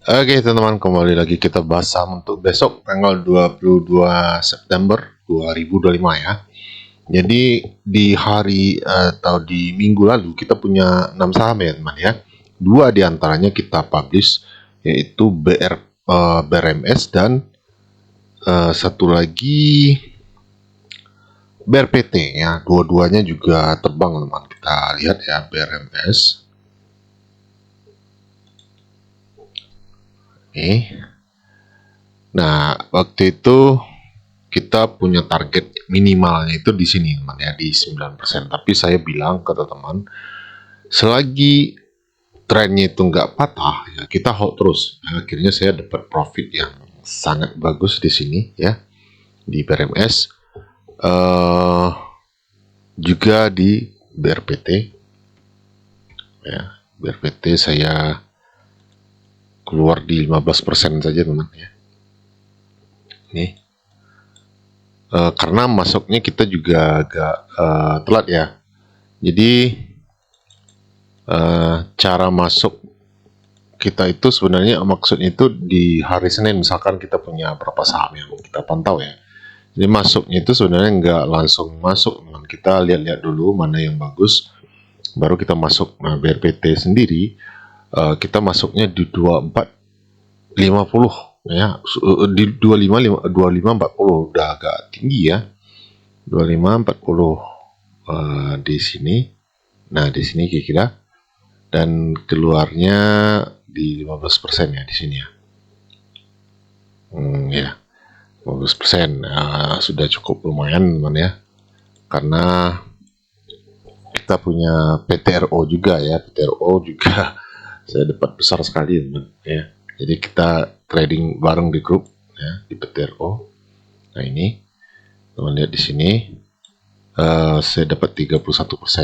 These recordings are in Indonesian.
Oke teman-teman, kembali lagi kita bahas saham untuk besok tanggal 22 September 2025 ya. Jadi di hari atau di minggu lalu kita punya 6 saham ya teman ya. Dua diantaranya kita publish, yaitu BRMS dan satu lagi BRPT ya. Dua-duanya juga terbang teman. Kita lihat ya, BRMS. Nah, waktu itu kita punya target minimalnya itu di sini teman ya, di 9%. Tapi saya bilang ke teman, selagi trennya itu nggak patah ya, kita hold terus. Akhirnya saya dapat profit yang sangat bagus di sini ya, di BRMS, juga di BRPT ya. BRPT saya keluar di 15% saja teman ya. Nih, karena masuknya kita juga agak telat ya. Jadi cara masuk kita itu sebenarnya maksudnya itu di hari Senin, misalkan kita punya berapa saham yang kita pantau ya. Jadi masuknya itu sebenarnya nggak langsung masuk, kita lihat-lihat dulu mana yang bagus, baru kita masuk. Nah, BRPT sendiri kita masuknya di 2450 ya, di 2540 udah agak tinggi ya. 2540 di sini. Nah, di sini kira-kira, dan keluarnya di 15% ya di sini ya. Ya, 15%. Sudah cukup lumayan teman ya. Karena kita punya PTRO juga ya. PTRO juga saya dapat besar sekali teman ya. Jadi kita trading bareng di grup ya, di PTRO. Nah, ini teman lihat di sini, saya dapat 31%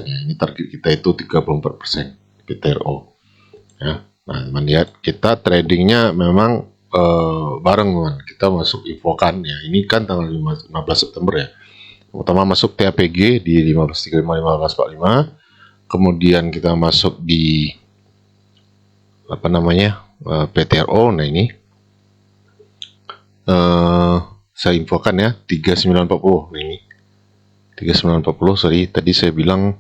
ya. Ini target kita itu 34% PTRO ya. Nah, teman lihat kita tradingnya memang bareng teman. Kita masuk infokan ya. Ini kan tanggal 15 September ya. Pertama masuk TAPG di 1535 1545. Kemudian kita masuk di apa namanya, PTRO. Nah, ini saya infokan ya 3940. Nah, ini 3940, sorry tadi saya bilang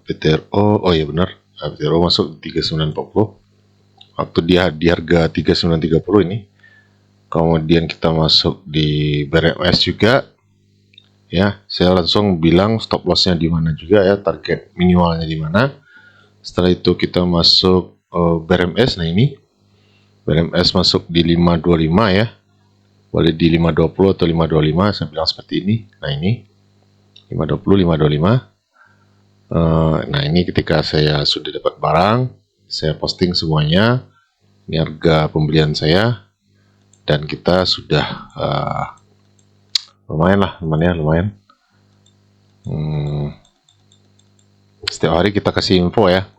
PTRO, oh ya benar, PTRO masuk 3940 waktu dia di harga 3930 ini. Kemudian kita masuk di BRMS juga ya, saya langsung bilang stop lossnya di mana juga ya, target minimalnya di mana. Setelah itu kita masuk BRMS. Nah, ini BRMS masuk di 525 ya, boleh di 520 atau 525, saya bilang seperti ini. Nah, ini 520 525. Nah, ini ketika saya sudah dapat barang, saya posting semuanya. Ini harga pembelian saya, dan kita sudah lumayan lah teman ya, lumayan. Setiap hari kita kasih info ya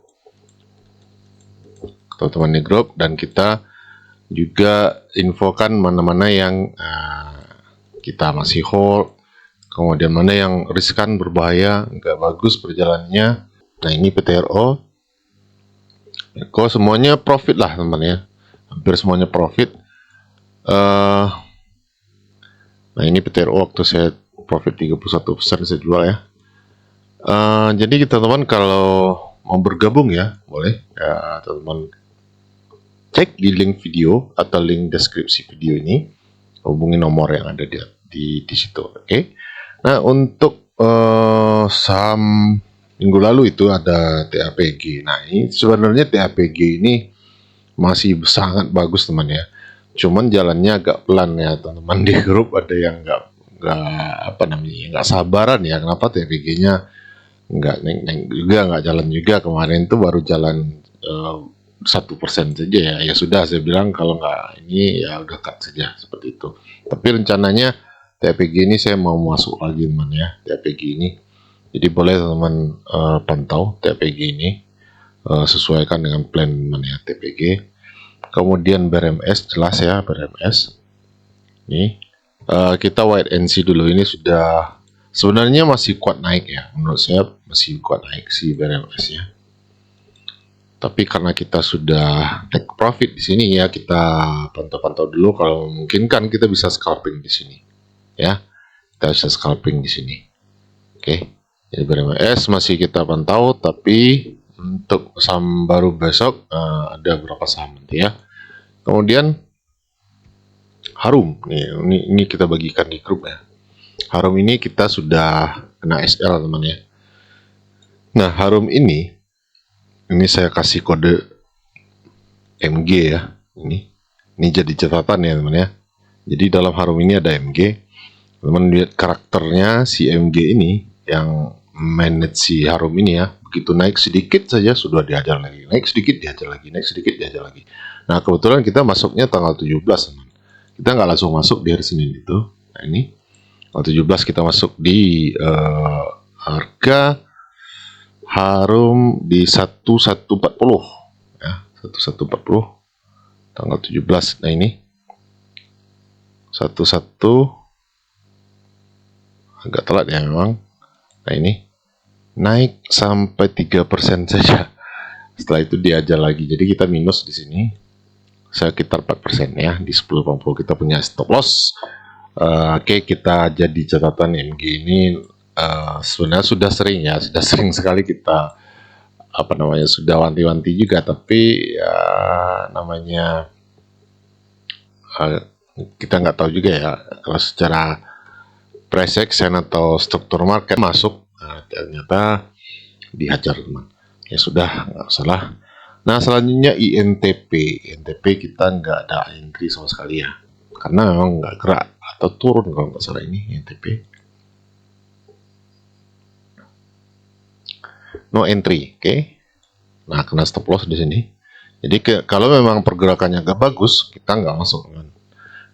teman-teman di grup, dan kita juga infokan mana-mana yang kita masih hold, kemudian mana yang riskan, berbahaya, nggak bagus perjalanannya. Nah, ini PTRO, kok semuanya profit lah teman ya, hampir semuanya profit. Nah, ini PTRO waktu saya profit 31% saya jual ya. Jadi kita teman kalau mau bergabung ya boleh ya teman, cek di link video atau link deskripsi video ini, hubungi nomor yang ada di situ. Oke. Nah, untuk saham minggu lalu itu ada TAPG. Nah, ini sebenarnya TAPG ini masih sangat bagus teman ya. Cuman jalannya agak pelan ya teman-teman di grup, ada yang nggak apa namanya, nggak sabaran ya, kenapa TAPG-nya nggak neng juga, nggak jalan juga. Kemarin tuh baru jalan 1% saja ya. Ya sudah, saya bilang kalau nggak ini ya udah cut saja seperti itu. Tapi rencananya TAPG ini saya mau masuk lagi teman ya, TAPG ini. Jadi boleh teman pantau TAPG ini, sesuaikan dengan plan teman ya, TAPG. Kemudian BRMS, jelas ya BRMS. Ini kita wait and see dulu. Ini sudah sebenarnya masih kuat naik ya, menurut saya masih kuat naik si BRMS ya. Tapi karena kita sudah take profit di sini ya, kita pantau-pantau dulu. Kalau memungkinkan kita bisa scalping di sini. Ya, kita bisa scalping di sini. Oke. Jadi BRMS masih kita pantau, tapi untuk saham baru besok ada beberapa saham nanti ya. Kemudian Harum, ini kita bagikan di grup ya. Harum ini kita sudah kena SL teman ya. Nah Harum ini saya kasih kode MG ya. Ini jadi catatan ya teman ya. Jadi dalam Harum ini ada MG. Teman lihat karakternya si MG ini yang manage si Harum ini ya. Begitu naik sedikit saja sudah dihajar lagi. Naik sedikit dihajar lagi. Naik sedikit dihajar lagi. Nah kebetulan kita masuknya tanggal 17 teman. Kita nggak langsung masuk di hari Senin itu. Nah ini tanggal 17 kita masuk di harga Harum di 1140 ya, 1140 tanggal 17. Nah ini 11 agak telat ya memang. Nah ini naik sampai 3% saja. Setelah itu diajar lagi. Jadi kita minus di sini sekitar 4% ya. Di 10.80 kita punya stop loss. Oke, kita jadi catatan MG ini sebenarnya sudah sering sekali kita sudah wanti-wanti juga, tapi ya namanya kita nggak tahu juga ya kalau secara price action atau struktur market masuk ternyata dihajar teman. Ya sudah, nggak salah. Nah selanjutnya INTP kita nggak ada entry sama sekali ya, karena memang nggak gerak atau turun kalau nggak salah ini INTP. No entry, oke. Nah kena stop loss di sini. Jadi kalau memang pergerakannya nggak bagus, kita nggak masuk teman.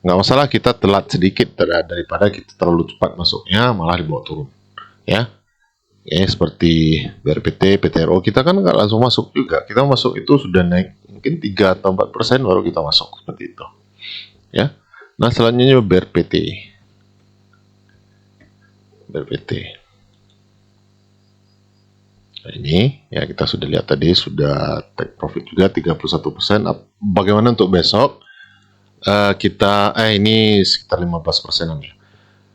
Nggak masalah kita telat sedikit daripada kita terlalu cepat masuknya malah dibawa turun ya. Seperti BRPT, PTRO kita kan nggak langsung masuk juga, kita masuk itu sudah naik mungkin 3 atau 4% baru kita masuk seperti itu ya. Nah selanjutnya BRPT nah, ini ya kita sudah lihat tadi sudah take profit juga 31%. Bagaimana untuk besok? Kita ini sekitar 15%an ya.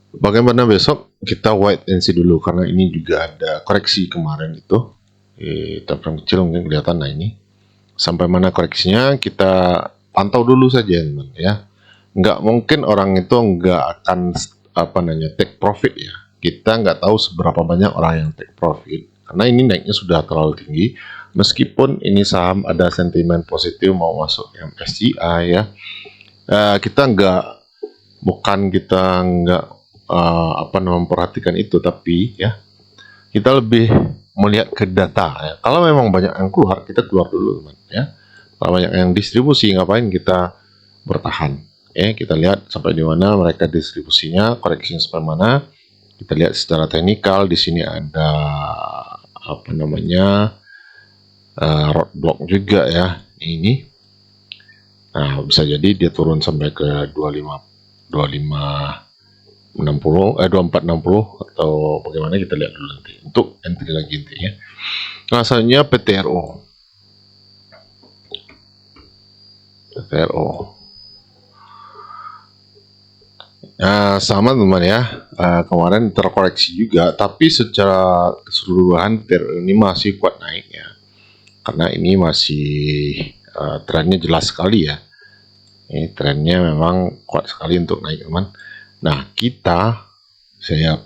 Bagaimana besok? Kita wait and see dulu karena ini juga ada koreksi kemarin itu. Time frame kecil mungkin kelihatan. Nah ini sampai mana koreksinya kita pantau dulu saja teman ya. Nggak mungkin orang itu nggak akan take profit ya. Kita nggak tahu seberapa banyak orang yang take profit karena ini naiknya sudah terlalu tinggi. Meskipun ini saham ada sentimen positif mau masuk MSCI ya. Kita nggak memperhatikan itu, tapi ya kita lebih melihat ke data ya. Kalau memang banyak yang keluar, kita keluar dulu teman ya. Kalau banyak yang distribusi, ngapain kita bertahan ya. Kita lihat sampai di mana mereka distribusinya, koreksinya sampai mana. Kita lihat secara teknikal di sini ada roadblock juga ya ini. Nah, bisa jadi dia turun sampai ke 2460 atau bagaimana kita lihat dulu nanti untuk entry lagi intinya. Nah, selanjutnya PTRO. Nah, sama teman ya. Kemarin terkoreksi juga, tapi secara keseluruhan PTRO ini masih kuat naik ya. Karena ini masih trennya jelas sekali ya. Ini trennya memang kuat sekali untuk naik teman. Nah saya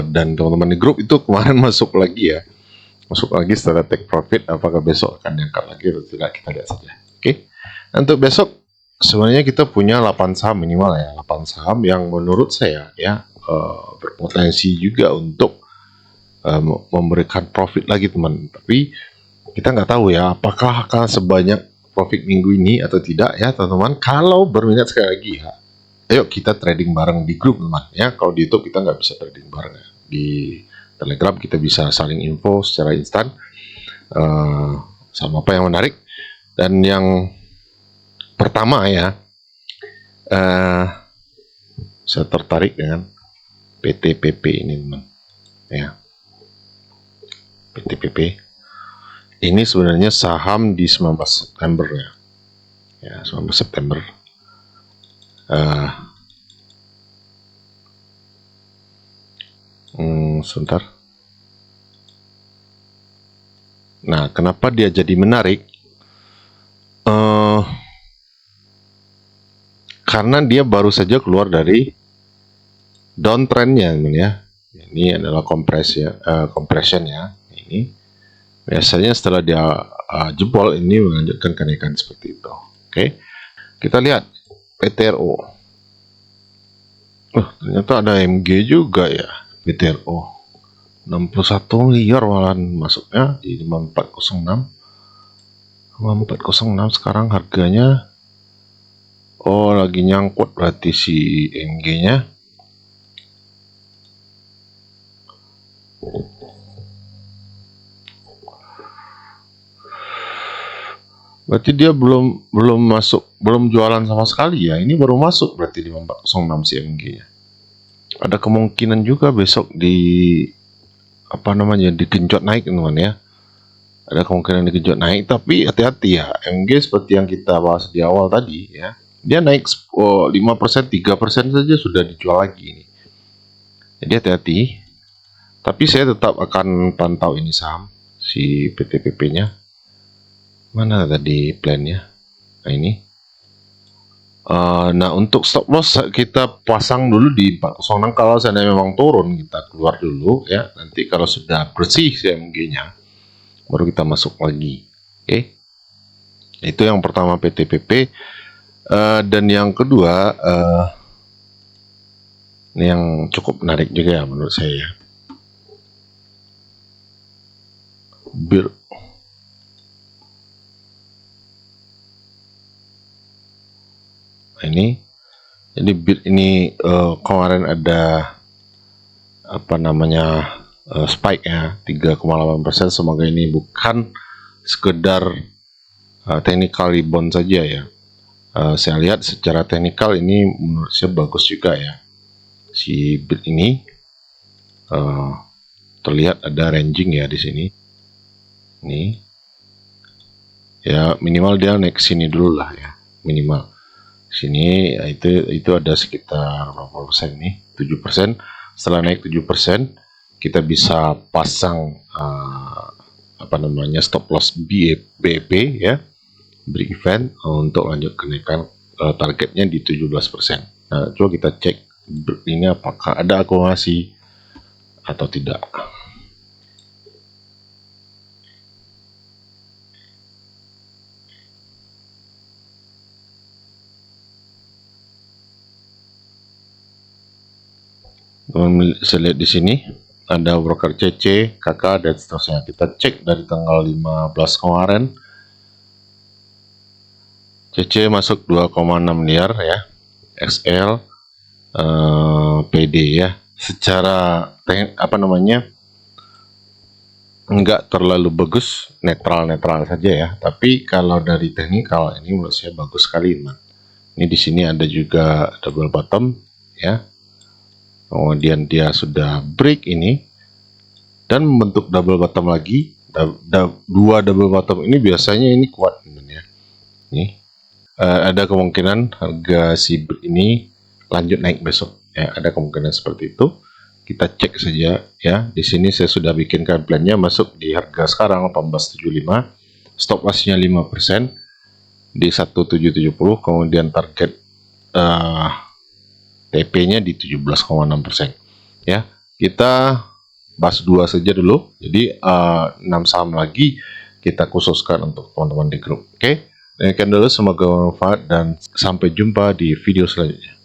dan teman-teman di grup itu kemarin masuk lagi setelah take profit. Apakah besok akan diangkat lagi atau tidak, kita lihat saja. Oke. Untuk besok sebenarnya kita punya 8 saham minimal ya, 8 saham yang menurut saya ya berpotensi juga untuk memberikan profit lagi teman. Tapi kita nggak tahu ya apakah akan sebanyak profit minggu ini atau tidak ya teman-teman. Kalau berminat sekali lagi ya, ayo kita trading bareng di grup teman ya. Kalau di YouTube kita nggak bisa trading bareng ya. Di Telegram kita bisa saling info secara instan sama apa yang menarik. Dan yang pertama ya, saya tertarik dengan PTPP ini teman ya. PTPP ini sebenarnya saham di 19 September ya 19 September. Sebentar. Nah, kenapa dia jadi menarik? Karena dia baru saja keluar dari downtrendnya, ya. Ini adalah compression ya. Ini biasanya setelah dia jebol, ini melanjutkan kenaikan seperti itu. Oke, kita lihat PTRO. Ternyata ada MG juga ya, PTRO. 61 miliar malahan masuknya di 5406. 5406 sekarang harganya. Oh, lagi nyangkut berarti si MG-nya. Berarti dia belum jualan sama sekali ya. Ini baru masuk berarti 5406 si MG-nya. Ada kemungkinan juga besok digenjot naik, teman ya. Ada kemungkinan digenjot naik, tapi hati-hati ya. MG seperti yang kita bahas di awal tadi ya. Dia naik 5%, 3% saja sudah dijual lagi ini. Jadi hati-hati. Tapi saya tetap akan pantau ini saham si PTPP-nya. Mana tadi plan-nya? Nah, ini. Nah, untuk stop loss kita pasang dulu di 406. Kalau seandainya memang turun, kita keluar dulu ya. Nanti kalau sudah bersih CMG-nya, baru kita masuk lagi. Oke. Itu yang pertama PTPP. Dan yang kedua, ini yang cukup menarik juga ya menurut saya. BIR. Ini jadi BIR ini kemarin ada spike ya 3,8%. Semoga ini bukan sekedar technical rebound saja ya. Saya lihat secara teknikal ini menurut saya bagus juga ya. Si BIR ini terlihat ada ranging ya di sini. Nih. Ya minimal dia naik sini dulu lah ya, minimal. Sini itu ada sekitar berapa persen nih? 7%. Setelah naik 7%, kita bisa pasang stop loss BEP ya, break even untuk lanjut kenaikan targetnya di 17%. Nah, coba kita cek ini apakah ada akumulasi atau tidak. Bisa lihat di sini ada broker CC, KK dan seterusnya. Kita cek dari tanggal 15 kemarin. CC masuk 2,6 miliar ya. XL PD ya. Secara enggak terlalu bagus, netral saja ya. Tapi kalau dari teknikal ini menurut saya bagus sekali, teman. Ini di sini ada juga double bottom ya. Kemudian dia sudah break ini dan membentuk double bottom lagi. Dua double bottom ini biasanya ini kuat, teman ya. Nih ada kemungkinan harga si BIR ini lanjut naik besok ya, ada kemungkinan seperti itu. Kita cek saja ya. Di sini saya sudah bikinkan plannya, masuk di harga sekarang 1875, stop lossnya 5% di 1770, kemudian target TP-nya di 17,6% ya. Kita bahas 2 saja dulu, jadi 6 saham lagi kita khususkan untuk teman-teman di grup. Oke, demikian dulu, semoga bermanfaat dan sampai jumpa di video selanjutnya.